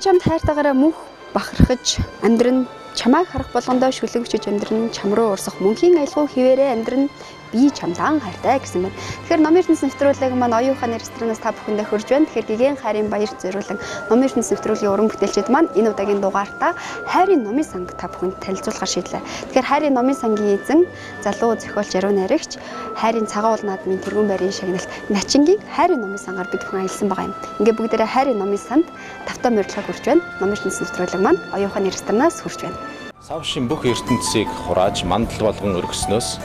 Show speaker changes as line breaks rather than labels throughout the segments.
чамд хайртайгаараа мөнх бахархаж амьдран чамайг харах болгондоо шүлэгчж амьдран чам руу урсах мөнхийн аялгау хിവэрэ амьдран би чамдан хайртай гэсэн байна. Тэгэхээр Номын ертөнц нэвтрүүлэг маань оюун ухааны ресторанаас та бүхэндээ хүрж байна. Тэгэхээр гигэн хайрын баяр зориулан Номын ертөнц нэвтрүүлгийн уран бүтээлчид маань энэ удаагийн дугаартаа хайрын номын санг та бүхэнд танилцуулахар шийдлээ. Тэгэхээр хайрын номын сангийн эзэн залуу зохиолч Яруу найрагч хайрын цагаан уул наадмын тэргүүн байрын шагналт Начингийн хайрын номын сангаар бид бүхэн аялсан байгаа юм. Ингээ бүгдээрээ хайрын номын санд тавтаа морилгыг хүрж байна. Номын ертөнц нэвтрүүлэг маань оюун ухааны ресторанаас хүрж байна.
Савшин бүх ертөнцийг хурааж мандал болгон өргөснөөс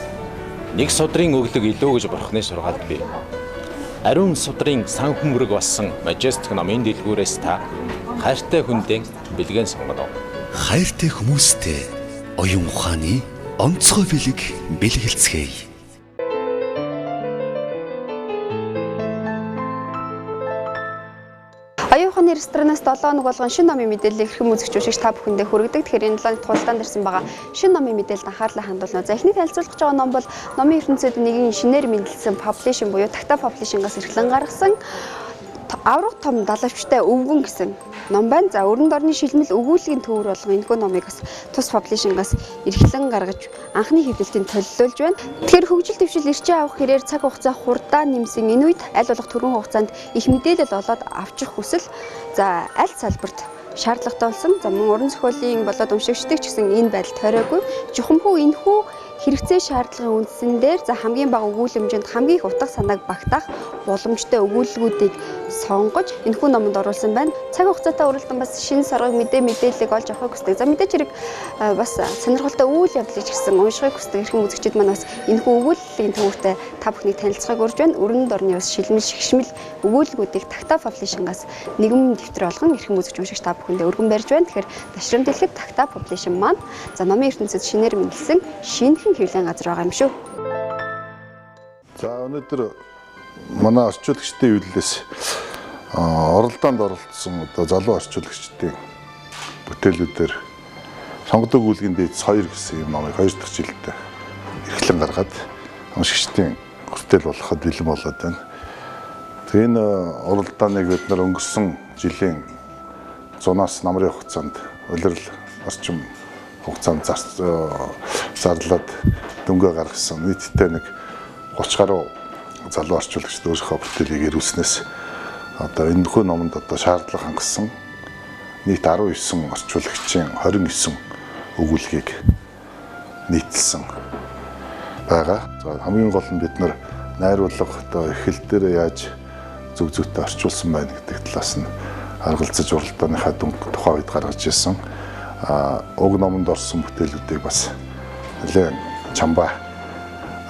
нэг судрын өглөг илүү гэж бурхны сургаалд бий. Ариун судрын сан хүмрэг болсон Majestic номын дэлгүүрээс та хайртай хүндээ бэлгэн сонгоно.
Хайртай хүмүүстэй оюун ухааны онцгой бэлэг бэлгэлцгээе.
Оюун ухааны ресторанаас 7 хоног болгон шинэ номын мэдээлэл эрхэм үзэгч уушигч та бүхэндээ хүргэдэг. Тэгэхээр энэ 7 хоногт хулдаанд ирсэн байгаа шинэ номын мэдээлэлд анхаарлаа хандуулна. За эхний танилцуулах байгаа ном бол Номын ертөнцид нэгэн шинээр мэдлсэн publishing буюу Такта publishing-аас эрхлэн гаргасан аврах том далавчтай өвгөн гэсэн ном байна. За өрөнд орны шилмэл өгүүлгийн төвөр болгон энэхүү номыг бас тус publishing-аас эрхлэн гаргаж анхны хэвлэлтийн төлөвлөж байна. Тэгэхээр хөгжил дэвшил эрчээ авах хэрээр цаг хугацаа хурдаа нэмсэн энэ үед аль болох түргэн хугацаанд их мэдээлэл олоод авчих хүсэл за аль салбарт шаардлагатай болсон. За мөн уран зохиолын болоод уншигчдыг ч гэсэн энэ байдал тойроогүй. Жухамхүү энэхүү хэрэгцээ шаардлагын үндсэн дээр за хамгийн бага өгүүлэмжинд хамгийн их утга санааг багтаах боломжтой өгүүлэлгүүдийг сонгож энэхүү номонд оруулсан байна. Цаг хугацаатай уралдан бас шинэ саргыг мэдээллийг олж авахыг хүсдэг. За мэдээж хэрэг бас сонирхолтой үйл явдлыг ч гэсэн уншихыг хүсдэг эрхэм үзэгчид маань бас энэхүү өгүүллийн төвөртэй та бүхнийг танилцахыг урьж байна. Өрөнд орны бас шилмэл шигшмэл өгүүлэлгүүдийг Такта publishing-аас нэгэн дэвтэр болгон эрхэм үзэгч уншигч та бүхэндээ өргөн барьж байна. Тэгэхээр ташрам дэлгэд Такта publishing маань за Номын ертөнцид шинээр мэдлсэн шинэхэн хэвлэн газар байгаа юм шүү.
За өнөөдөр манай орчуулагчдын үйлдэлээс оролдоонд оролцсон одоо залуу орчуулагчдын бүтээлүүдээр сонгодог өгүүлгийн дээд 2 гэсэн юм номыг 2 дахь жилдээ эрхлэн гаргаад уншигчдын хүртэл болгоход бэлэн болоод байна. Тэгээ энэ оролдооныг бид нар өнгөрсөн жилийн зунаас намрын хугацаанд улирал орчим хугацаанд зарлаад дөнгөө гаргасан нийтдээ нэг 30 гаруй залуу орчуулагчид өөрийнхөө бүтээлийг ирүүлснээс одоо энэхүү номонд одоо шаардлага хангасан нийт 19 орчуулагчийн 29 өгүүлгийг нийтэлсэн байгаа. За хамгийн гол нь бид нар найруулга одоо эхлэл дээр яаж зөв зөвтэй орчуулсан байна гэдэг талаас нь харгалзаж уралдааныхаа тухай үед гаргаж ирсэн. Уг номонд орсон бүтээлүүдийг бас нэлээд чамбаа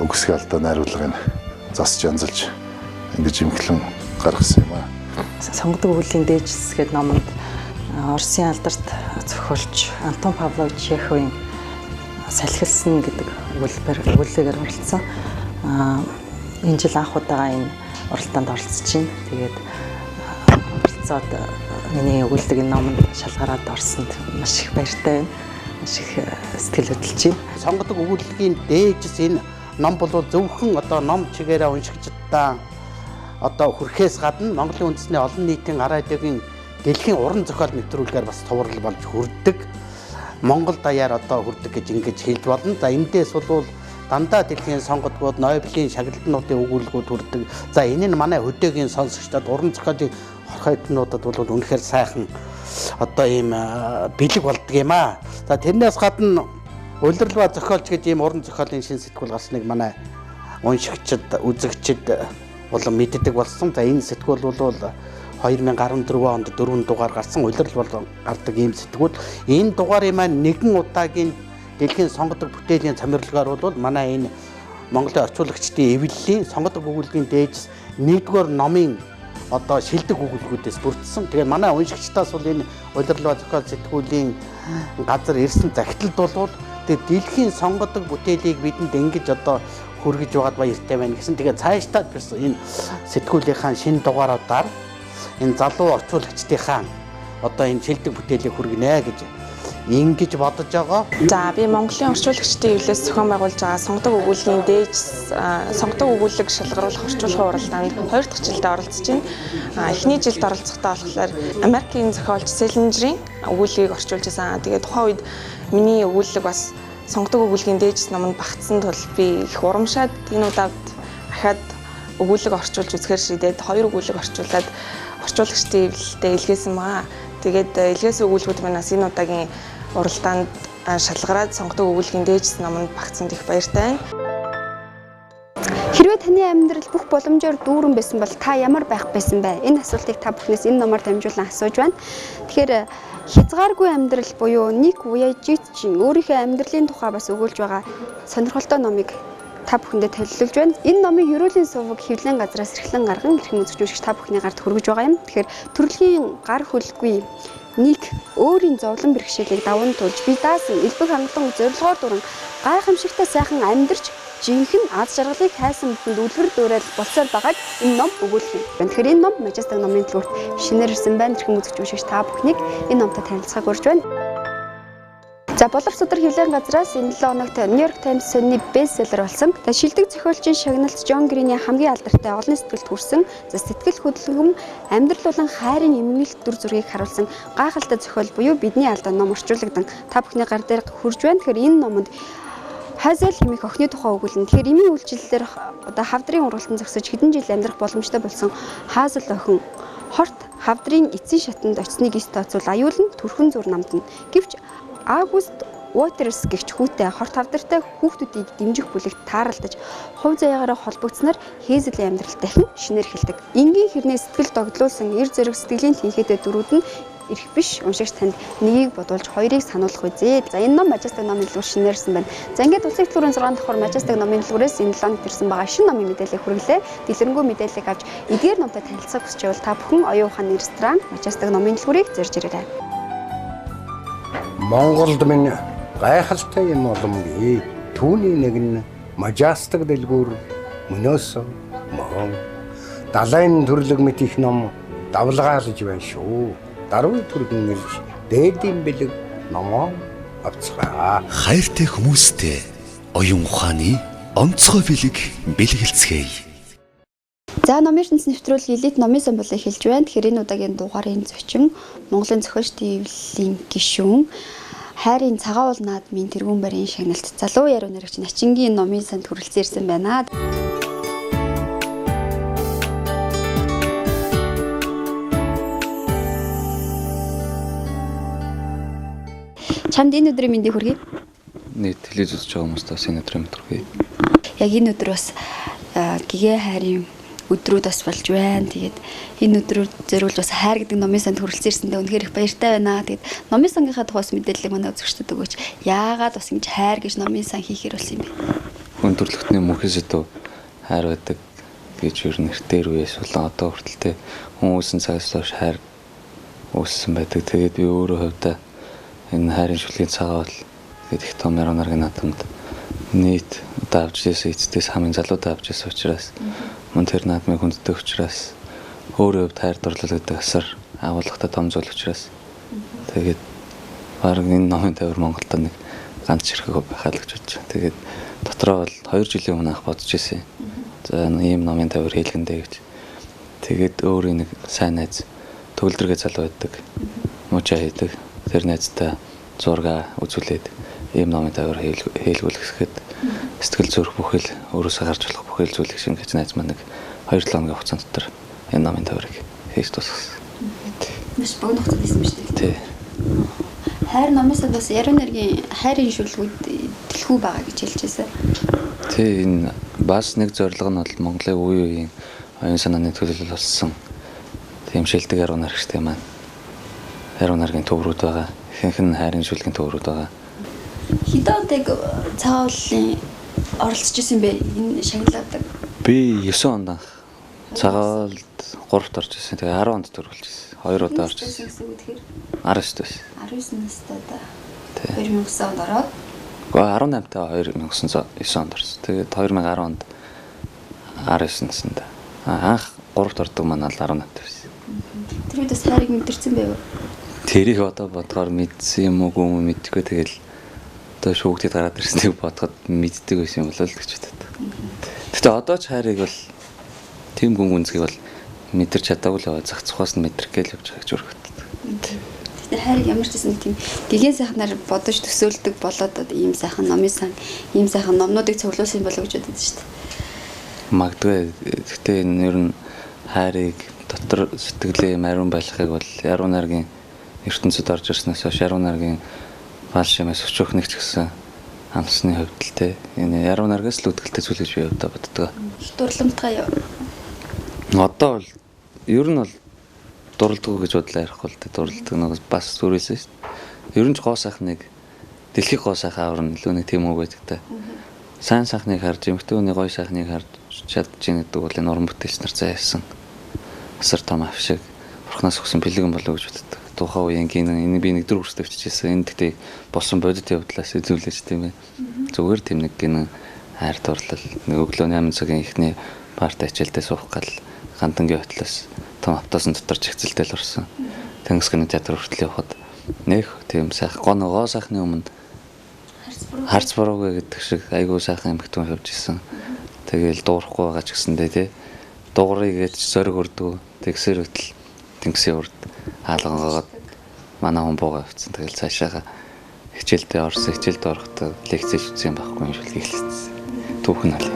өгсгий алдаа найруулгыг засч янзалж ингэж имхлэн гаргасан юм аа.
Сонгодог өгүүллийн дээжс гэдэг номонд Оросын алдарт зохиолч Антон Павлович Чеховын салхилсан гэдэг өгүүлбэрээр оролцсон. Энэ жил анх удаага энэ оролдоонд оролцож байна. Тэгээд оролцоод миний өгүүлдэг энэ номонд шалгараад орсонд маш их баяртай байна. Маш их сэтгэл хөдлөж байна.
Сонгодог өгүүлгийн дээжс энэ ном бол зөвхөн одоо ном чигээрээ уншигчдаа одоо хүрэхээс гадна Монголын үндэсний олон нийтийн ар айдын дэлхийн уран зохиол нэвтрүүлгээр бас товрол болж хүрдэг. Монгол даяар одоо хүрдэг гэж ингэж хэлж болно. За эндээс бол дандаа дэлхийн сонгодгууд, Нобелийн шагналтнуудын өгүүлбэрүүд хүрдэг. За энэ нь манай хөдөөгийн сонсогчдод уран зохиолын хорхойтнуудад бол үнэхээр сайхан одоо ийм бэлэг болдго юм аа. За тэрнээс гадна улирал ба зохиолч гэж ийм уран зохиолын шин сэтгүүл гарсныг манай уншигчид, үзэгчид болон мэддэг болсон. За энэ сэтгүүл бол 2014 онд 4 дугаар гарсан улирал бол гардаг ийм сэтгүүл. Энэ дугаарыг маань нэгэн удаагийн дэлхийн сонгодог бүтээлийн цамирлгаар бол манай энэ Монголын орчуулагчдын эвлэлийн сонгодог өгүүлгийн дээжс 1-р номын одоо шилдэг өгүүлбэрүүдээс бүрдсэн. Тэгээд манай уншигчдаас бол энэ улирал ба зохиол сэтгүүлийн газар ирсэн захидалд бол тэгээд дэлхийн сонгодог бүтээлийг бидэнд ингэж одоо хүргэж байгаад баяртай байна гэсэн. Тэгээд цаашдаа энэ сэтгүүлийнхаа шинэ дугааруудаар энэ залуу орчуулагчдынхаа одоо энэ шилдэг бүтээлийг хүргэнэ гэж ингэж бодож байгаа.
За би Монголын орчуулагчдын хөвлөөс зохион байгуулж байгаа сонгодог өгүүлгийн дээж сонгодог өгүүлэг шалгаруулах орчуулгын уралдаанд 2 дахь жилдээ оролцож байна. Эхний жилд оролцохдоо болохоор Америкийн зохиолч Селлинджерийн өгүүлгийг орчуулж байсан. Тэгээд тухайн үед миний өгүүлэг бас сонгодог өгүүлгийн дээж номонд багтсан тул би их урамшаад энэ удаад дахиад өгүүлэг орчуулж үзэхээр шийдээд 2 өгүүлэг орчуулад орчуулагчдын хөвлөлтөд илгээсэн байгаа. Тэгээд илгээсэн өгүүлбэрүүд манаас энэ удаагийн уралдаанд шалгараад сонгодог өгүүлгийн дээж номонд багтсанд их баяртай байна.
Хэрвээ таны амьдрал бүх боломжоор дүүрэн байсан бол та ямар байх байсан бэ? Энэ асуултыг та бүхнээс энэ номоор дамжуулан асууж байна. Тэгэхээр хязгааргүй амьдрал буюу Ник Вуяжичийн өөрийнхөө амьдралын тухай бас өгүүлж байгаа сонирхолтой номыг та бүхэндээ төлөвлөж байна. Энэ номыг Ерөөлийн суваг хэвлэн газраас эрхлэн гарган эрхэм үзэгчдүүшигч та бүхний гарт хүргэж байгаа юм. Тэгэхээр төрөлхийн гар хөлгүй Ник өөрийн зовлон бэрхшээлийг даван туулж бие даасан элбэг хангалуун зорилгоор дуран гайхамшигтай сайхан амьдарч жинхэнэ аз жаргалыг хайсан бүхэнд үлгэр дуурайл болсоор байгааг энэ ном өгүүлэх юм. Тэгэхээр энэ ном Majestic номын дэлгүүрт шинээр ирсэн байна. Эрхэм үзэгчдүүшигч та бүхнийг энэ номтой танилцахыг урьж байна. За боловч судар хэвлэн газраас энэ 7 хоногт New York Times сонины бестселлер болсон. Шилдэг зохиолчийн шагналт Джон Грины хамгийн алдартай олон сэтгэлд хүрсэн сэтгэл хөдлөм амьдрал болон хайрын эмгэнэлт дүр зургийг харуулсан гайхалтай зохиол буюу бидний алдаа ном орчуулагдан та бүхний гар дээр хурж байна. Тэгэхээр энэ номонд Хазел хэмээх охины тухай өгүүлэн. Тэгэхээр эмийн үйлчлэлээр одоо хавдрын ургалтанд зогсож хэдэн жил амьдрах боломжтой болсон Хазел охин хорт хавдрын эцсийн шатанд очсныг эс тооцвол аюулн төрхөн зур намдна. Гэвч Аугуст Уотерс гэгч хүүтэй хорт хавдартай хүүхдүүдийг дэмжих бүлэгт тааралдаж хувь заяагаараа холбогдсноор Хейзелийн амьдрал дахин шинээр эхэлдэг. Энгийн хэрнээ сэтгэл догдлуулсан эр зэрэг сэтгэлийн тэнхээтэй дөрүүд нь ирэх биш уншигч танд нэгийг бодуулж хоёрыг сануулах үзье. За энэ ном Majestic номын дэлгүүр шинээрсэн байна. За ингээд улсын дэлгүүрийн 6 давхар Majestic номын дэлгүүрээс энэ 7 хоногт ирсэн байгаа шинэ номын мэдээллийг хүргэлээ. Дэлгэрэнгүй мэдээллийг авч эдгээр номтой танилцах хүсч байвал та бүхэн оюун ухааны ресторан Majestic номын дэлгүүрийг зорж ирээрэй.
Монголд минь гайхалтай юм боломжтой. Түүний нэг нь Majestic дэлгүүр мөнөөс мөн далайн төрлөг мэт их ном давлгаалж байна шүү. Даруй түргэн ирж дээдийн бэлэг номоо авцгаа.
Хайртай хүмүүстэй оюун ухааны онцгой бэлэг бэлгэлцгээе.
За номын ертөнц нэвтрүүлэг элит номын сан болыг хэлж байна. Тэгэхээр энэ удаагийн дугаарын зочин Монголын зохиолчдын хэвлэлийн гишүүн хайрын цагаан уул наадмын тэргүүн барийн шагналт залуу яруу найрагч Начингийн номын санд хүрэлцэн ирсэн байна. Чамд энэ өдрийн мэндийг хүргэе.
Нийт телевиз үзэж байгаа хүмүүст бас энэ өдрийн мэнд хүргэе.
Яг энэ өдөр бас гэгээ хайрын өдрүүд бас болж байна. Тэгээд энэ өдрөөр зориулж бас хайр гэдэг номын санд хүрэлцэн ирсэндээ үнэхээр их баяртай байна. Тэгээд номын сангийнхаа тухайс мэдээллийг манай үзэгчдэд өгөөч. Яагаад бас ингэж хайр гэж номын сан хийхээр болсон юм бэ?
Хүн төрөлхтний мөнхөс өдөө хайр байдаг гэж ер нь нэртээр үеэс болон одоо хүртэлтэй хүмүүсийн цагаас хойш хайр үүссэн байдаг. Тэгээд би өөрөө хувьдаа энэ хайрын шүлгийн цагаал гэдэг их том яруу наргийн наадамд нийт одоо авч ирсэн эцэстээс хамгийн залуудаа авч ирсэн учраас мөн тэр наадмыг хүнддэг учраас өөрөө хувьд хайр дурлал гэдэг асар агуулгатай том зүйл учраас тэгээд баг энэ номын тавир Монголд нэг ганц хэрэг байхаа л гэж бодож байна. Тэгээд дотроо бол 2 жилийн өмнө анх бодож ирсэн. За ийм номын тавир хийлгэндэ гэж. Тэгээд өөрийн нэг сайн найз төгөлдрөгээ залуу байдаг. Муучаа хийдэг. Тэр найзтай зураг үзүүлээд ийм номын тавир хийлгүүлэхэд сэтгэл зүрх бүхэл өөрөөсөө гарч болох бүхэл зүйлийг шингэж найз маань нэг 2-7 хоногийн хугацаанд дотор энэ номын тавирыг хийж дуусгасан.
Маш богино хугацаанд хийсэн биз дээ.
Тий.
Хайр номоос бас яруу найргийн хайрын шүлгүүд дэлгүү байгаа гэж хэлжсэн.
Тий, энэ бас нэг зорилго нь бол Монголын үе үеийн оюун санааны төлөөлөл болсон тийм шилдэг яруу найрагчтай маань яруу найргийн төврүүд байгаа. Ихэнх нь хайрын шүлгийн төврүүд байгаа.
Хэдэн оног цагаан уулын оролцож исэн бэ энэ шагналаад?
Би 9 онд анх цагаалд 3-т орж ирсэн. Тэгээ 10 онд төрүүлж ирсэн. 2 удаа орж ирсэн. 19 байсан. 19
настай да. 2009 онд ороод.
Гэхдээ 18 таа 2009 онд орсон. Тэгээд 2010 онд 19 наснд анх 3-т ордог манай л 18 байсан.
Тэр үед бас хайрыг мэдэрсэн байв уу?
тэрийг одоо бодгоор мэдсэн юм уу гүм мэдгүй тэгэл одоо шүүгтэд гараад ирснийг бодоход мэддэг байсан юм болол гэж боддог. Гэтэ одоо ч хайрыг бол тийм гүн гүнзгийг бол мэдэрч чадаагүй л байгаа. Зах цухаас нь мэдрэх гээл явж байгаа гэж өргөддөг.
Гэтэ хайрыг ямар ч гэсэн тийм гэгээн сайхнаар бодож төсөөлдөг болоод ийм сайхан номын сан, ийм сайхан номнуудыг цуглуулсан юм болов гэж боддог шүү дээ.
Магадгүй. Гэтэ энэ ер нь хайрыг дотор сэтгэлээ мариун байлгахыг бол яруу найргийн ертөнцид орж ирснээс хойш яруу найргийн баал шимээс өчөөхнөх ч гэсэн амсны хувьд л те энэ яруу найргаас л үүдгэлтэй зүйл гэж би одоо боддог.
Дурламтгай юу?
Одоо бол ер нь бол дурладаг гэж бодлоо ярихгүй л те дурладаг нэг бас зүрээсэн шүү дээ. Ер нь ч гоо сайхныг дэлхийг гоо сайхан аварна илүү нэг тийм үг байдаг та. Сайн сайхныг харж эмхтэй хүний гоё сайхныг харж чадж ийн гэдэг бол энэ уран бүтээлч нар зайсан. Асар том авшиг бурхнаас өгсөн бэлгэн болов гэж боддог. Тухайн үеийн энэ би нэг дөр хүртэл өччихсэн. Энэ гэхдээ болсон бодит явдлаас үзүүлж тийм ээ. Зүгээр тийм нэг гин хайр дурлал нэг өглөө 8 цагийн ихний парт ачаалтаа суух гал гандангийн хотлоос том автобусын дотор чигцэлтэл орсон. Тэнгисгэн театр хүртэл явхад нэг тийм сайхан гоо сайхны өмнө харц бороогүй гэдэг шиг айгүй сайхан эмхтэн явж исэн. Тэгээл дуурахгүй байгаа ч гэсэндээ тий. Дуурыг гэж зориг өрдөг. Тэгсэр хөтл тэнгисийн урд хаалгангоод манай хүн буугаа авцсан. Тэгэл цаашаага хичээлдээ орсон. Хичээлд орохдоо лекц хийсэн байхгүй юм шиг хэлсэн. Түүхэн бол.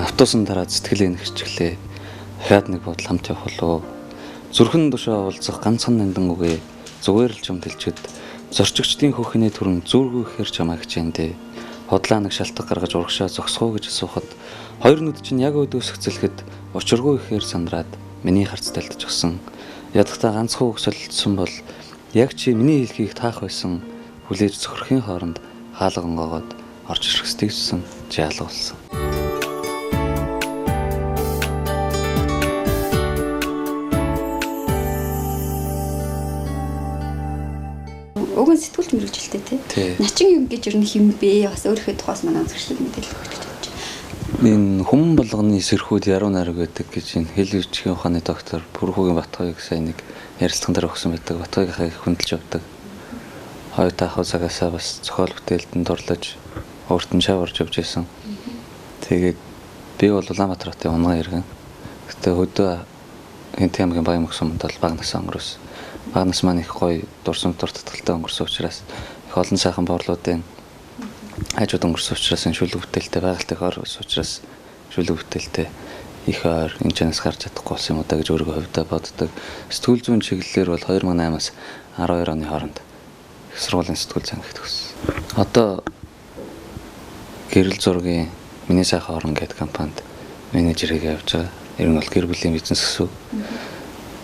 Автобусын дараа сэтгэлийн хичээлээ хаад нэг бодол хамт явах болов. Зүрхэн тушаа уулзах ганцхан нандин үгээ зүгээр л ч юм дэлчихэд зорчигчдын хөхний төрөн зүргүү ихээр чамаа хичээндээ хотлаа нэг шалтгаан гаргаж урагшаа зогсгоо гэж асуухад хоёр нүд чинь яг өдөөсгцэлэхэд учиргүй ихээр сандраад миний харц талтж гсэн. Ядахтаа ганцхан үг солилцсон бол яг чи миний хэлхийг таах байсан хүлээж зөвхөрхийн хооронд хаалган гоогоод орж ирсдэгсэн жаал болсон.
Уг нь сэтгүүлд мөрөжилтэй тий. Начин юм гэж ер нь химбэ бас өөрийнхөө тухаас манай үзэгчдэд мэдээлэл өгч байна.
Энэ хүм болгоны сэрхүүд яруу найраг гэдэг гэж энэ хэл бичгийн ухааны доктор Бүрхүүгийн Батхойг сайн нэг ярилцлаган дээр өгсөн байдаг. Батхойг хаяг хөндлөж явдаг. Хоёр таахаа цагаасаа бас зохиол бүтээлд дурлаж өөрт нь шав орж явж байсан. Тэгээд би бол Улаанбаатар хотын унган иргэн. Гэтэ хөдөө Хэнт аймгийн Баян мөксөмд бол Багнаас өнгөрөөс. Багнаас маань их гоё дурсамж дуртатгалтай өнгөрсөн учраас их олон сайхан боорлуудын хажууд өнгөрсөн учраас энэ шүлэг бүтээлтэй байгальтай их ор учраас шүлэг бүтээлтэй их ор энэ чанаас гарч чадахгүй болсон юм удаа гэж өөрийгөө хувьдаа боддог. Сэтгүүл зүйн чиглэлээр бол 2008-аас 12 оны хооронд их сургуулийн сэтгүүл зангахт өгсөн. Одоо гэрэл зургийн миний сайхан орон гэдэг компанид менежер хийгээ явж байгаа. Ер нь бол гэр бүлийн бизнес гэсэн.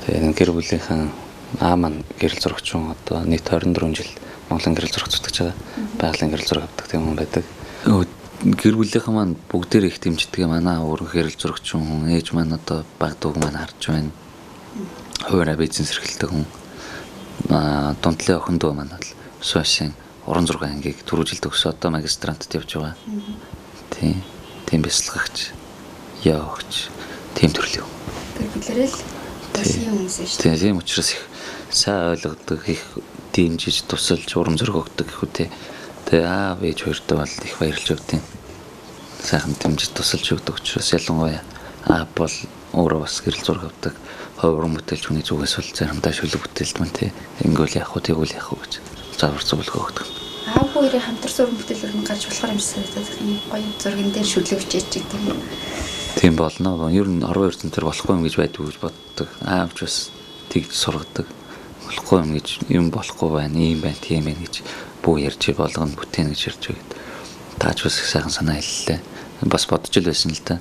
Тэгээд гэр бүлийнхэн маань гэрэл зурагч хүн одоо нийт 24 жил Монголын гэрэл зурагч зүтгэж байгаа. Байгалийн гэрэл зураг авдаг тийм хүн байдаг. Гэр бүлийнхэн маань бүгдээр их дэмждэг юм. Манай өөр гэрэл зурагч хүн, ээж маань одоо баг дүүг маань харж байна. Хуваараа бизнес эрхэлдэг хүн. Дунтлын охин дүү маань бол Сошин уран зургийн ангийг 4 жил төгсөө одоо магистрантад явж байгаа. Тийм бясалгагч, явагч, тийм төрлийн хүн.
Тэр бүлэрэл тийм хүмүүс шүү дээ.
Тийм учраас их сайн ойлгодог, их дэмжиж тусалж урам зориг өгдөг гэх үү те. Тэгээ аав ээж хоёртой бол их баярлж өгдөг. Сайхан дэмжиж тусалж өгдөг учраас ялангуяа аав бол өөрөө бас гэрэл зураг авдаг. Хувь уран бүтээлч хүний зүгээс бол заримдаа шүлэг бүтээлд мань те. Ингүүл яах вэ, тэгвэл яах вэ гэж завар зөвлөгөө өгдөг.
Аав хоёрын хамтарсан уран бүтээлээр нь гарч болохоор юм шиг санагдаад юм гоё зурган дээр шүлэгч ээжиг тийм.
Тийм болно. Ер нь орон эрдэнэ төр болохгүй юм гэж байдгүй гэж боддог. Аавч бас тэгж сургадаг. Болохгүй юм гэж юм болохгүй байна, ийм байна, тийм байна гэж бүү ярьж болгоно бүтээн гэж ярьж байгаад. Тааж бас их сайхан санаа хэллээ. Бас бодож л байсан л да.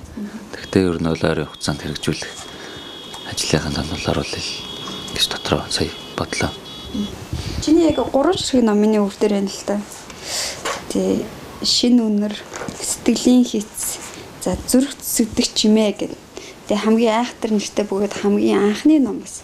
Тэгтээ ер нь ойрын хугацаанд хэрэгжүүлэх ажлынхаа данал оруулах гэж дотроо сая бодлоо.
Чиний яг 3 ширхэг номын үр дээр байна л та. Тэ шин үнэр, сэтгэлийн хийц, за зүрх зүсэгдэх чимээ гэдэг. Тэгээ хамгийн айхтар нэртэй бөгөөд хамгийн анхны ном бас.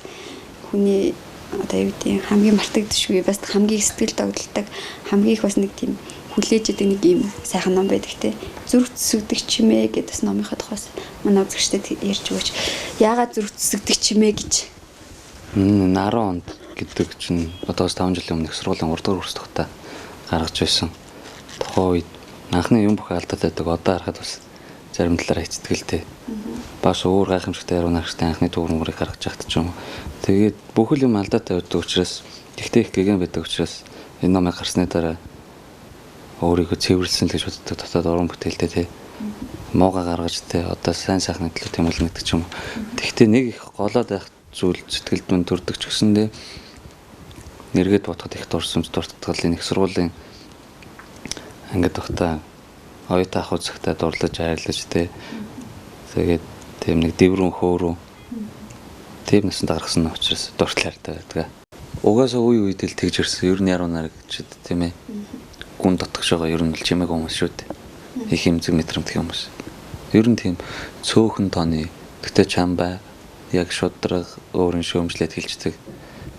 Хүний одоо юу гэдэг хамгийн мартагдчихгүй бас хамгийн сэтгэл догдолдог хамгийн их бас нэг тийм хүлээж идэг нэг юм сайхан ном байдаг те. Зүрх зүсэгдэх чимээ гэдэг бас номынхаа тухайс манай үзэгчдэд ярьж өгөөч. Яагаад зүрх зүсэгдэх чимээ гэж?
10 онд гэдэг чинь одоос 5 жилийн өмнө их сургуулийн 3 дугаар курс тогтоо гаргаж байсан. Тухайн үед анхны юм бүх алдаад байдаг. Одоо харахад бас зарим талаараа хэцэтгэлтэй. Бас өөр гайхамшигтай яруу нарагчтай анхны төвөрмөрийг гаргаж яхад ч юм уу. Тэгээд бүхэл юм алдаатай байдаг учраас тэгтээ их гэгэн байдаг учраас энэ номыг гарсны дараа өөрийгөө цэвэрлсэн л гэж боддог. Дотоод уран бүтээлтэй тий. Муугаа гаргаж тий одоо сайн сайхны төлөө тэмүүлнэ гэдэг ч юм уу. Тэгтээ нэг их голоод байх зүйл сэтгэлд мөн төрдөг ч гэсэндээ нэргээд бодоход их дурсамж дуртагдал энэ их сургуулийн ангид багтаа оюутан ах үзэгтэй дурлаж хайрлаж тий. Тэгээд тийм нэг дэврэн хөөрөө тийм насанд гаргасан учраас дуртай байдаг. Угаасаа үе үед л тэгж ирсэн. Ер нь яруу нарагчд тийм ээ. Гүн дотгош байгаа ер нь л чимээг хүмүүс шүү дээ. Их хэмзэг мэдрэмтгий хүмүүс. Ер нь тийм цөөхөн тооны тэгтээ чамбай яг шудраг өөрийн шөөмжлээд хэлждэг.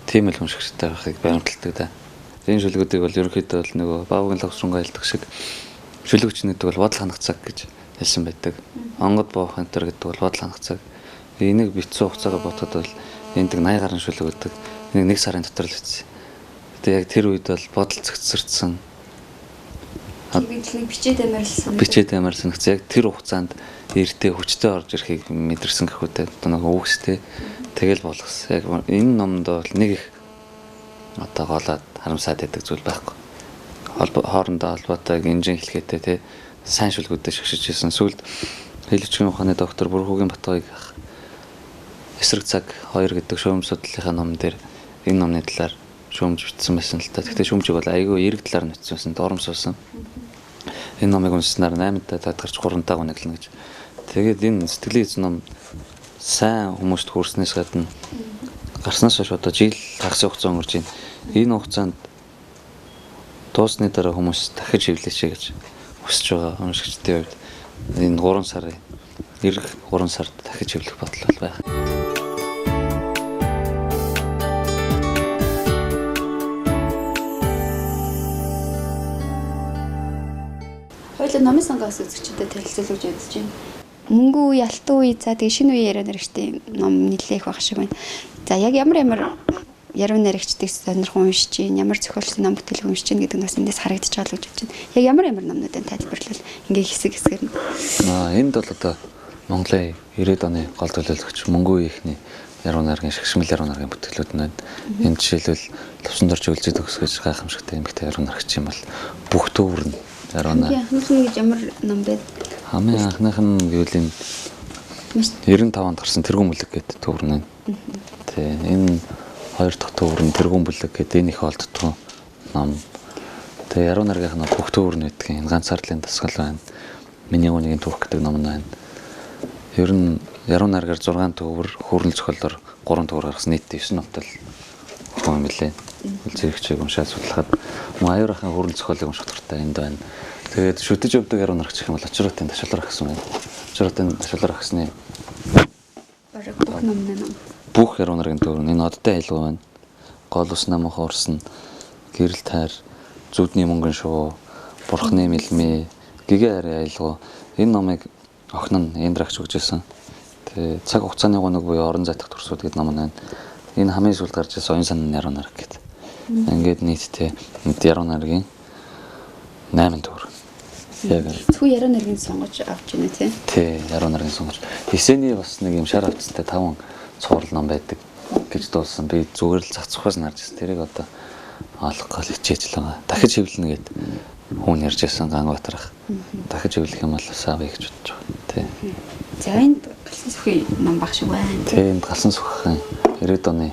Тийм л уншигчтай байхыг баримталдаг да. Энэ шүлгүүдийг бол ерөнхийдөө бол нөгөө баавгийн логсронгаа хэлдэг шиг шүлгүүч нэгдэг бол бодол ханах цаг гэж хэлсэн байдаг. Онгод боох энтер гэдэг бол бодол ханах цаг. Энийг битсэн хугацаагаар бодоход бол энд 80 гаруй шүлэг өгдөг. Энийг 1 сарын дотор л бичсэн. Тэгээ яг тэр үед бол бодол зэгцэрсэн. Бичээд амарлсан гэж яг тэр хугацаанд эртээ хүчтэй орж ирэхийг мэдэрсэн гэхүүтэй нэг үгстэй тэгэл болгосон. Яг энэ номонд бол нэг их одоо голоод харамсаад байдаг зүйл байхгүй. Хоорондоо холбоотой инжин хэлхээтэй тий сайн шүлгүүдэд шигшиж ирсэн. Сүүлд хэлвчгийн ухааны доктор Бүрхүүгийн Батгойг эсрэг цаг 2 гэдэг шүүмж судлалынхаа ном дээр энэ номны талаар шүүмж бичсэн байсан л та. Гэхдээ шүүмжийг бол айгүй эрг талаар нь бичсэн байсан, доромсуулсан. Энэ номыг уншсанаар 8-тай татгарч 3-таа гуниглана гэж. Тэгээд энэ сэтгэлийн эзэн ном сайн хүмүүст хүрснээс гадна гарснаас хойш одоо жил хагас хугацаа өнгөрч байна. Энэ хугацаанд дуусны дараа хүмүүс дахиж хөвлөж гэж хүсэж байгаа уншигчдын хувьд энэ 3 сарын эх 3 сард дахиж хөвлөх бодол бол байна.
Хоёул номын сонгоос үзэгчдэд танилцуулж үзэж байна. Мөнгө үе, алтан үе, за тэгээ шинэ үе яруу наригчдын ном нэлээх байх шиг байна. За яг ямар яруу наригчдыг сонирхон уншиж чинь, ямар зохиолчдын ном бүтээлийг уншиж чинь гэдэг нь бас эндээс харагдаж байгаа л гэж бодож байна. Яг ямар номнуудыг тайлбарлал ингээ хэсгээр нь.
Энд бол одоо Монголын 90-ад оны гол төлөөлөгч мөнгө үе ихний яруу найргийн шигшмэл яруу найргийн бүтээлүүд нь байна. Энэ жишээлбэл Лувсан дорж үлзий төгсгөж гайхамшигтай эмэгтэй яруу найрагч юм бол бүх төвөр нь яруу найр.
Анхных нь гэж ямар ном бэ?
Хамгийн анхных нь гэвэл энэ 95-нд гарсан тэргүүн бүлэг гэдэг төвөр нь. Тэ энэ хоёр дахь төвөр нь тэргүүн бүлэг гэдэг энэ их олддгоо ном. Тэ яруу найргийнх нь бүх төвөр нь гэдэг энэ ганцаардлын дасгал байна. Миний үнийг түүх гэдэг ном нь байна. Ер нь яруу найргаар 6 төвөр, хөрнөл зохиолоор 3 төвөр гаргасан нийт 9 номтой л юм билээ. Үлзэрэгчийг уншаад судлахад аюур ахын хөрнөл зохиолыг унших дуртай энд байна. Тэгээд шүтэж өвдөг яруу найрагч гэх юм бол очротын ташаалаар агсан байна. Очротын ташаалаар агсны
бүх номны ном.
Бүх яруу найргийн төвөр энэ одтой айлгуу байна. Гол ус намын хоорсон, гэрэл тайр, зүудний мөнгөн шувуу, бурхны мэлмээ, гэгээ ари айлгуу. Энэ номыг охин нь эндрагч өгч ирсэн. Тэгээ цаг хугацааны гуниг буюу орон зайтах төрсүүд гэдэг ном байна. Энэ хамгийн сүүлд гарч ирсэн оюун санааны яруу найраг гэдэг. Ингээд нийтдээ яруу найргийн 8 төвөр. Яг
Зөвхөн яруу найргийн сонгож авч байна тий.
Тий, яруу найргийн сонгож. Эсэний бас нэг юм шар авцтай 5 цуврал ном байдаг гэж дуулсан. Би зүгээр л цацхаас нарж ирсэн. Тэрийг одоо олох гол хичээж л байгаа. Дахиж хэвлэнэ гэд хүн ярьж байсан Ганбаатарх. Дахиж хэвлэх юм бол саавь гэж бодож байгаа. Тий.
За энд галсан сүхий ном баг шиг байна.
Тий, энд галсан сүхий 90-ад оны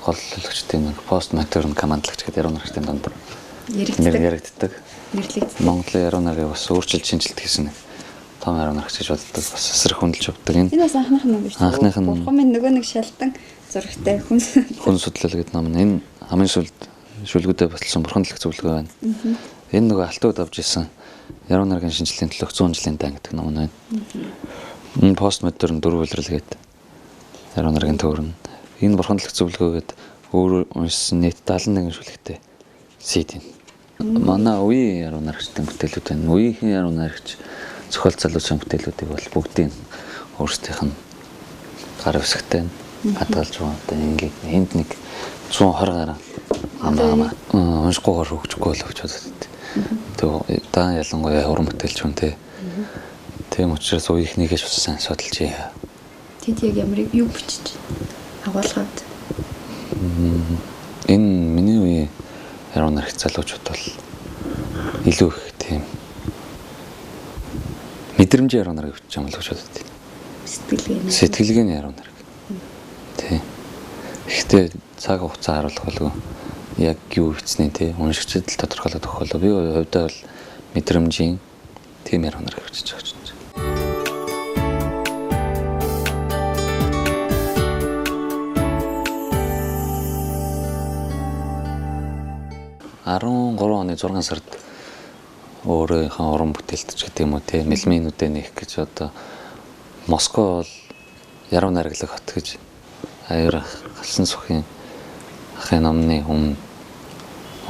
гол төлөвчдийн нэг пост модерн командлагч гэдэг яруу найрагчдын донд яригддаг. Монголын яруу найргийг бас өөрчилж шинжилт хийсэн том яруу найрагч гэж боддог. Бас эсрэг хөндлөж явдаг.
Энэ бас анхных нь биш.
Анхных нь
Бурхан нөгөө нэг шалтан зурагтай хүн
судлал гэдэг ном нь. Энэ хамгийн сүүлд шүлгүүдэд баталсан бурхан талх зөвлөгөө байна. Энэ нөгөө алтууд авч исэн яруу найргийн шинжилгээний төлөөх 100 жилийн дан гэдэг ном нь байна. Энэ пост модерн дөрвөлрэл гэдэг яруу найргийн төвөр нь. Энэ бурхан талх зөвлөгөөгээд өөр уншсан нийт 71 шүлгтэй CD. Манай үеийн яруу найрагчдын бүтээлүүд байна. Үеийн яруу найрагч зохиол залуучийн бүтээлүүдийг бол бүгдийг өөрсдийнх нь гар үсгтэй хадгалж байгаа. Одоо ингээд энд нэг 120 гаруй амаа уншихгүйгээр хөгжихгүй л гэж бодод. Тэгээ даа ялангуяа уран бүтээлч хүн те. Тийм учраас үеийнхнийгээ ч бас сайн судалж яа.
Тэд яг ямар юу бичиж агуулгад.
Энэ миний үеийн яруу найрагч залуучууд бол илүү их тийм мэдрэмж яруу найраг бичиж байгаа юм л гэж бодод. Сэтгэлгээний яруу найраг. Тийм. Гэхдээ цаг хугацаа харуулах болов яг юу бичснээ те уншигчдад л тодорхойлоод өгөх болов. Би хувьдаа бол мэдрэмжийн тийм яруу найраг бичиж байгаа ч. 13 оны 6 сард өөрийнхөө уран бүтээлтч гэдэг юм уу те мэлминүүдээ нээх гэж одоо Москва бол яруу найраглах хот гэж аяар галсан сухын ахын номны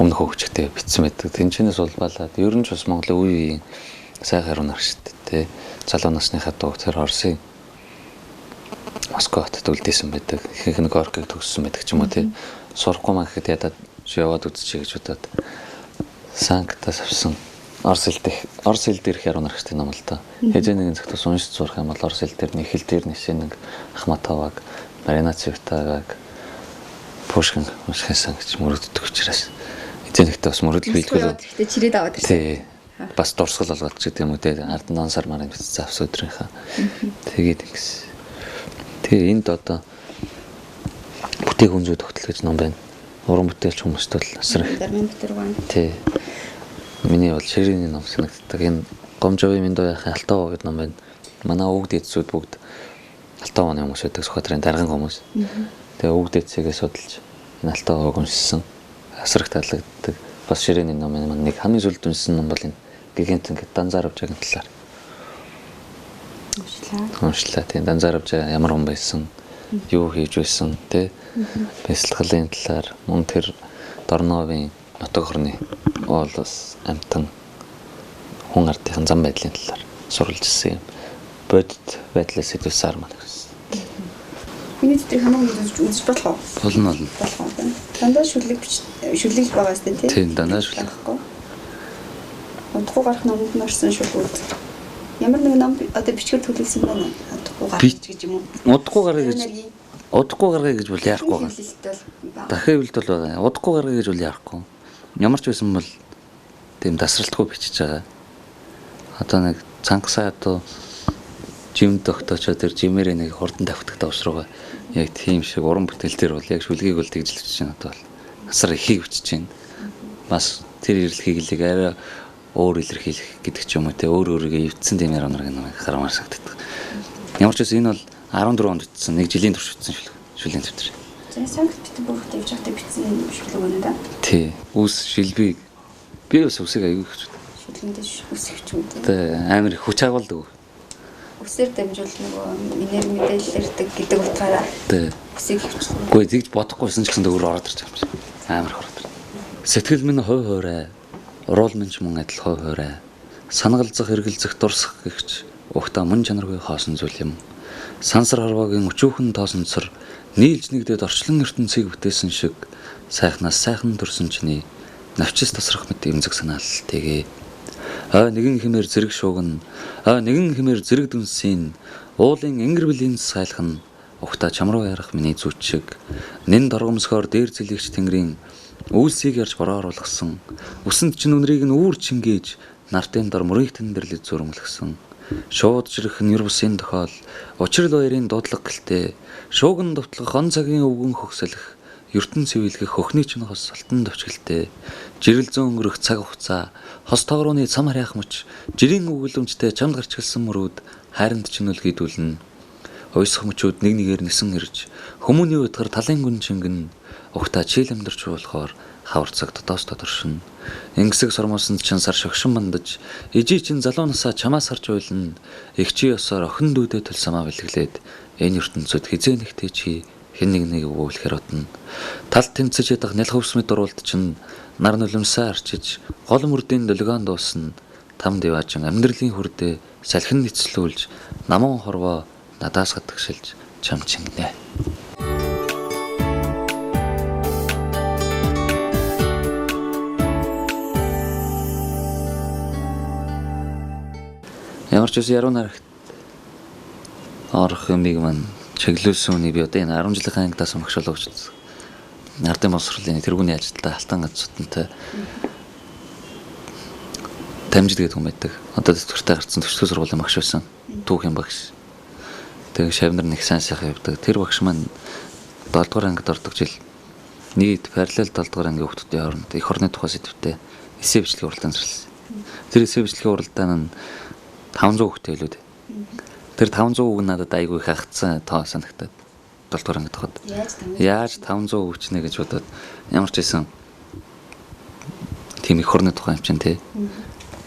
өмнөх хөгжигтэй бичсэн байдаг. Тэнчнээс улбалаад ер нь ч бас Монголын үеийн сайн яруу найрагч шүү дээ те залуу насныхаа дуу тэр Орсын Москва хотод үлдээсэн байдаг. Ихэнх нь Горкиг төгссөн байдаг ч юм уу те сурахгүй маа гэхэд ядаад яваад үзчихье гэж бодоод Санктаас авсан Орос хэл дээрх яруу найрагчдын ном л та. Хэзээ нэгэн цагтаас уншиж сурах юм бол Орос хэл дээр нэг хэл дээр нэг Ахматоваг, Марина Цветаеваг, Пушкин уншихсан гэж мөрөгддөг учраас эцэг нэгтээ бас мөрөдөл биелгүй.
Гэхдээ чирээд аваад ирсэн.
Тий. Бас дурсгал болгоод ч гэдэг юм уу те. Ардан сар марын бичсэн авс өдрийнхаа. Тэгээд ингэс. Тэгээ энд одоо бүтээх үнзүү тогтол гэж ном байна. Уран бүтээлч хүмүүст бол асар их. Тий. Миний бол ширээний ном санагддаг. Энэ Гомжовын Миндояхын Алтан гэдэг ном байна. Манай өвгд эцүүд бүгд Алтан оны хүмүүс байдаг Сүхбаатарын дарган хүмүүс. Тэгээ өвгд эцээгээ судалж энэ Алтан өвг уншсан. Асар их таалагддаг. Бас ширээний ном маань нэг хамгийн сүүлд уншсан ном бол энэ Гигантен гэдэг Данзаравжагийн талаар. Уншлаа. Тийм Данзаравжаа ямар хүн байсан? Юу хийж байсан те бясалгалын талаар мөн тэр Дорновын нутаг хорны оолос амтан хүн ардын зам байдлын талаар суралж ирсэн юм. Бодит байдлаас идэвсээр маань гэсэн.
Хүний дээр хамгийн үзэж болох уу?
Болно.
Дандаа шүлэг байгаа сте
тийм дандаа шүлэг.
Удахгүй гарах номонд орсон шүлгүүд. Ямар нэг ном одоо бичгээр төлөвлөсөн байна. Удахгүй гарах гэж юм уу?
Удахгүй гаргая гэж бол яахгүй байгаа. Дахиад бол байгаа. Удахгүй гаргая гэж бол яахгүй. Ямар ч байсан бол тийм дасралтгүй бичиж байгаа. Одоо нэг цангасаа одоо жим тогтоочоо тэр жимээрээ нэг хурдан тавьдаг давсруугаа яг тийм шиг уран бүтээл дээр бол яг шүлгийг бол тэгж л бичиж байна одоо бол. Асар ихийг бичиж байна. Бас тэр ирлэхийг л арай өөр илэрхийлэх гэдэг ч юм уу те өөр өөрийгөө эвдсэн тийм яруу найраг нэг харамаар сагддаг. Ямар ч үс энэ бол 14 онд бичсэн нэг жилийн турш бичсэн шүлгийн төвтөр.
За Санкт Петербургт явж байхдаа бичсэн шүлэг байна да.
Тий. Үс шилбиг би бас үсэг аягүй гэж.
Шүлгэндээ үсгч үү.
Тий. Амар хүч агуулдаг.
Үсээр дамжуул нөгөө энерги мэдээлэлэрдэг гэдэг утгаараа.
Тий.
Үсийг хөвчлээ.
Үгүй тэгж бодохгүйсэн ч гэсэн өөр ороод ирж байгаа юм шиг. Амар хордог. Сэтгэл минь хой хойроо. Уруул минь ч мөн адил хой хойроо. Санагалзах, эргэлзэх, дурсах гихч ухта мөн чанаргүй хоосон зүйл юм. Сансар харваагийн өчүүхэн тоосонцор нийлж нэгдээд орчлон ертөнцийг бүтээсэн шиг сайхнаас сайхан төрсөн чиний навчис тасрах мэт эмзэг санаал тэгээ. Нэгэн хэмээр зэрэг шууган, нэгэн хэмээр зэрэг дүнсийн уулын ингэрвэлийн сайлхан ухта чамруу ярах миний зүуч шиг нэн доргомсохоор дээр зэлэгч тэнгэрийн үйлсийг ярьж борооруулгасан үсэнд чин үнрийг нь үүр чингээж нартын дор мөрийг тэндэрлэж зүрмэлгсэн шууд жирэх нэр бусын тохиол учрал баярын дуудлага гэлтэй шууган довтлох он цагийн өвгөн хөгсөлөх ертөн цэвэлгэх хөхний чинь хос салтан төвчгэлтэй жирэл зөн өнгөрөх цаг хугацаа хос тоогрооны цам харьяах мөч жирийн өгүүлэмжтэй чамд гарч гэлсэн мөрүүд хайранд чинүүл гүйдүүлнэ ойсох мөчүүд нэг нэгээр нисэн ирж хүмүүний утгаар талын гүн чингэн ухта чийл амьдарч болохоор хаварцаг дотоос тодоршин ингэсэг сормоосонд чин сар шогшин мандаж ижи чин залуу насаа чамаас харж байлна эгчи ёсоор охин дүүдэ төлсамаа бэлгэлээд энэ ертөнцөд хизээ нэгтэй чи хэн нэг өгүүлэхэр одно тал тэнцэж ядах нэл хөвсмэд дуруулд чин нар нулимсаа арчиж гол мөрдийн долгион дуусна там дэважин амьдралын хүрдээ салхин нэцлүүлж намун хорвоо надаас гадагшилж чам чингнэ. Ямар ч үс яруу нарагт орох юмыг маань чиглүүлсэн үнийг би одоо энэ 10 жилийн ангидаас багш болгож ардын боловсролын тэргүүний ажилтнаа алтан газруудтай дамжид гэдэг юм байдаг. Одоо төсвөртэй гарцсан төсвөр сургуулийн багш байсан. Түүхийн багш. Тэгээ шавнар нэг сайн сайхан явдаг. Тэр багш маань 7 дугаар ангид ордог жил нийт параллел 7 дугаар ангийн хүүхдүүдийн хооронд эх орны тухай сэдвтэй эссе бичлэгийн уралдаан зарласан. Тэр эссе бичлэгийн уралдаан нь 500 хүүхдтэй илүү дээ. Тэр 500 хүүг надад айгүй их хагцсан тоо санагтаад 7 дугаар ангид хахад. Яаж 500 хүүчнэ гэж бодоод ямар ч байсан тийм эх орны тухай юм чинь тий.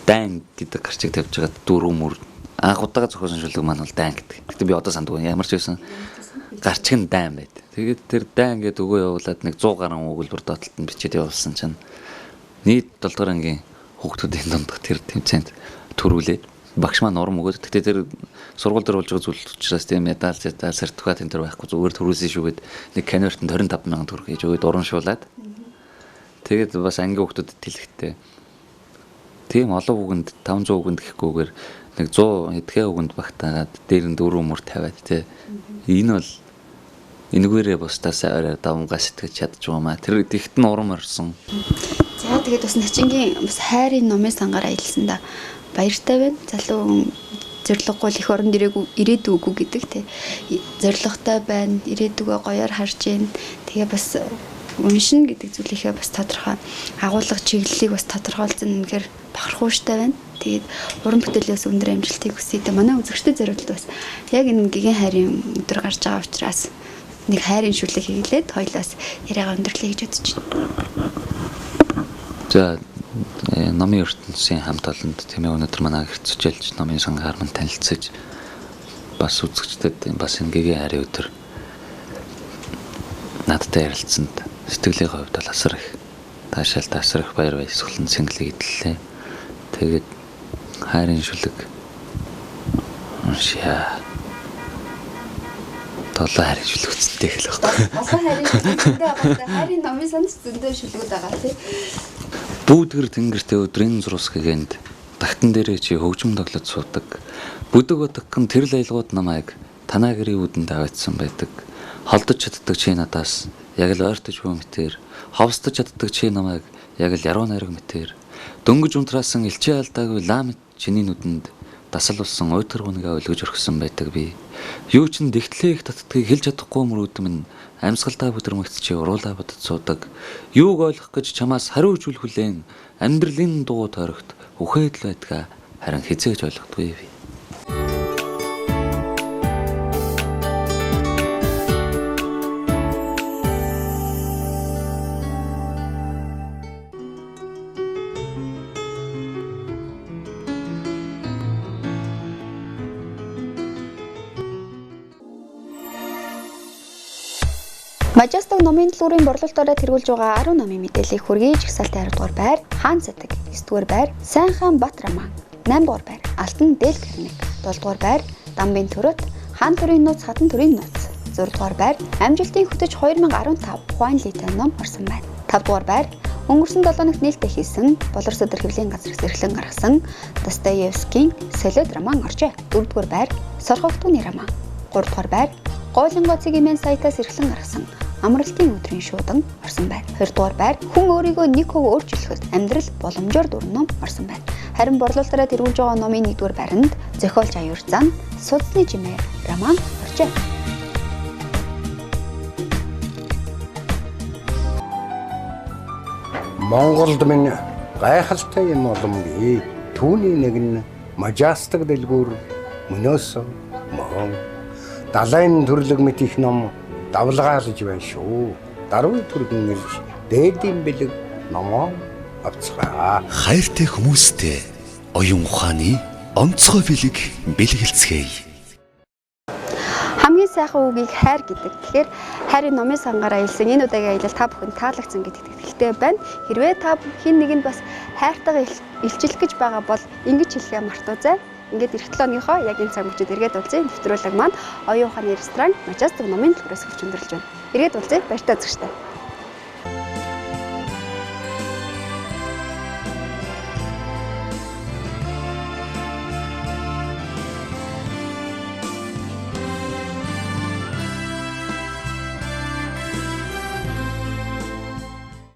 Дан гэдэг гарчиг тавьж байгаа дөрөв мөр анх удаага зохиосон шүлэг маань бол дан гэдэг. Гэтэ би одоо сандгүй ямар ч байсан гарчиг нь дан байд. Тэгээд тэр дан гэдэг өгөө явуулаад нэг 100 гаруй өгүүлбэр доотлолт нь бичээд явуулсан чинь нийт 7 дугаар ангийн хүүхдүүдийн дунд тэр тэмцээнд төрүүлээд багш маань урам өгөөд. Гэтэ тэр сургууль дээр болж байгаа зүйл учраас тийм медаль, сертификат энэ төр байхгүй зүгээр төрүүлсэн шүүгээд нэг конвертт 25,000 төгрөг хийж өгөөд урамшуулад тэгээд бас ангийн хүүхдүүдэд тэлэхтэй. Тийм олон үгэнд 500 үгэнд гэхгүйгээр нэг 100 эдгээр үгэнд багтаагаад дээр нь 4 мөр тавиад тий. Энэ бол энэгээрээ бусдаас арай давмгаа сэтгэж чадж байгаа маа. Тэр ихт нь урам орсон.
За тэгээд бас Начингийн бас хайрын номын сангаараа илсэн да. Баяртай байна. Залуу хүн зориггүй их оронд ирээдүггүй гэдэг тий. Зоригтой байна. Ирээдүгөө гоёор харж гин. Тэгээ бас уншин гэдэг зүйлийнхээ бас тодорхой агуулга чиглэлийг бас тодорхойлсон үнэхээр бахархууштай байна. Тэгээд уран бүтээлээс өндөр амжилтыг хүсье. Манай үзэгчдэд зориулт бас яг энэ гигэн хайрын өдөр гарч байгаа учраас нэг хайрын шүлэг хийлээд хоёлаас яриагаа өндөрлөе гэж бодож байна.
За номын ертөнцийн хамт олонд тийм ээ өнөөдөр манай гэрт зочилж номын сангаар мань танилцаж бас үзэгчдэд бас энэ гигэн хайрын өдөр надтай ярилцсанд сэтгэлийн хувьд бол асар их таашаал их баяр баясгалан сэнгэлэг идлээ. Тэгээд хайрын шүлэг уншия. Толоо хайрын шүлэг үсттэй гэх л байна.
Олон хайрын шүлэгтэй байгаа. Хайрын номын санд зөндөө шүлгүүд байгаа тий.
Бүүдгэр тэнгэртэй өдрийн зурус гэгэнд тагтан дээрээ чи хөгжим тоглож суудаг. Бүдэг бодгон тэрл аялгууд намайг танаа гэрийн үдэнд аваадсан байдаг. Холдож чаддаг чи надаас яг л ойртож буй мэтэр, ховстож чаддаг чи намайг яг л яруу найраг мэтэр. Дөнгөж унтраасан элчээ алдаагүй лам чиний нүдэнд дасал болсон уйтгар хүнгээ өлгөж өргсөн байдаг би. Юу ч дэгтлээ их татдгийг хэлж чадахгүй мөрөөдөм нь амьсгалдаа бүдэрмэгц чи уруулаа бодод суудаг. Юуг ойлгох гэж чамаас хариу үжүүл хүлээн амьдралын дуу тойрогт үхээд л байдгаа харин хизээж ойлгохгүй би.
Majestic номын дэлгүүрийн борлуулалтаараа тэргүүлж байгаа 10 номын мэдээллийг хүргэж жагсаалтын 10 дугаар байр Хаан Цатаг, 9 дугаар байр Сайнхан Батраман, 8 дугаар байр Алтан Дэл Карник, 7 дугаар байр Дамбын төрөт, Хаан төрийн нууц Хатан төрийн нууц, 6 дугаар байр Амжилтын хөтөж 2015 Хуан Литай ном орсон байна. 5 дугаар байр өнгөрсөн 7 өнөخت нээлттэй хийсэн Болор Сөдөр хэвлэлийн газраас зэрэглэн гаргасан Достоевскийн солиод роман оржээ. 4 дугаар байр Сорхогтууны роман, 3 дугаар байр Гоолинго цэгийн сайтаас эрхлэн гаргасан Амралтын өдрийн шуудан орсон байна. 2 дугаар байр хүн өөрийгөө нэг хөв өөрчилөхөд амьдрал боломжоор дүрэн ном орсон байна. Харин борлуулалтаараа тэргүүлж байгаа номын 1 дугаар байранд зохиолч Аюур зан Судасны жимээ роман оржээ.
Монголд минь гайхалтай юм боломжтой. Түүний нэг нь Majestic дэлгүүр мөнөөс мөн далайн төрлөг мэт их ном давлгаалж байна шүү. Даруй төргөн ирж дээдийн бэлэг номоо авцгаа.
Хайртай хүмүүстэй оюун ухааны онцгой бэлэг бэлгэлцгээе.
Хамгийн сайхан үгийг хайр гэдэг. Тэгэхээр хайрын номын сангаараа илсэн энэ удаагийн аялал та бүхэнд таалагдсан гэдэгт итгэлтэй байна. Хэрвээ та хэн нэгэнд бас хайртайгаа илчлэх гэж байгаа бол ингэж хэлэхээ мартаоцай. Ингээд эх 7 өдрийнхөө яг энэ цаг мөчид эргээд уулзъя. Нэвтрүүлэг маань оюун ухааны ресторан Majestic номын төлбөрөөс хөвч өндөрлж байна. Эргээд уулзъя. Баяртай үзэгчтэй.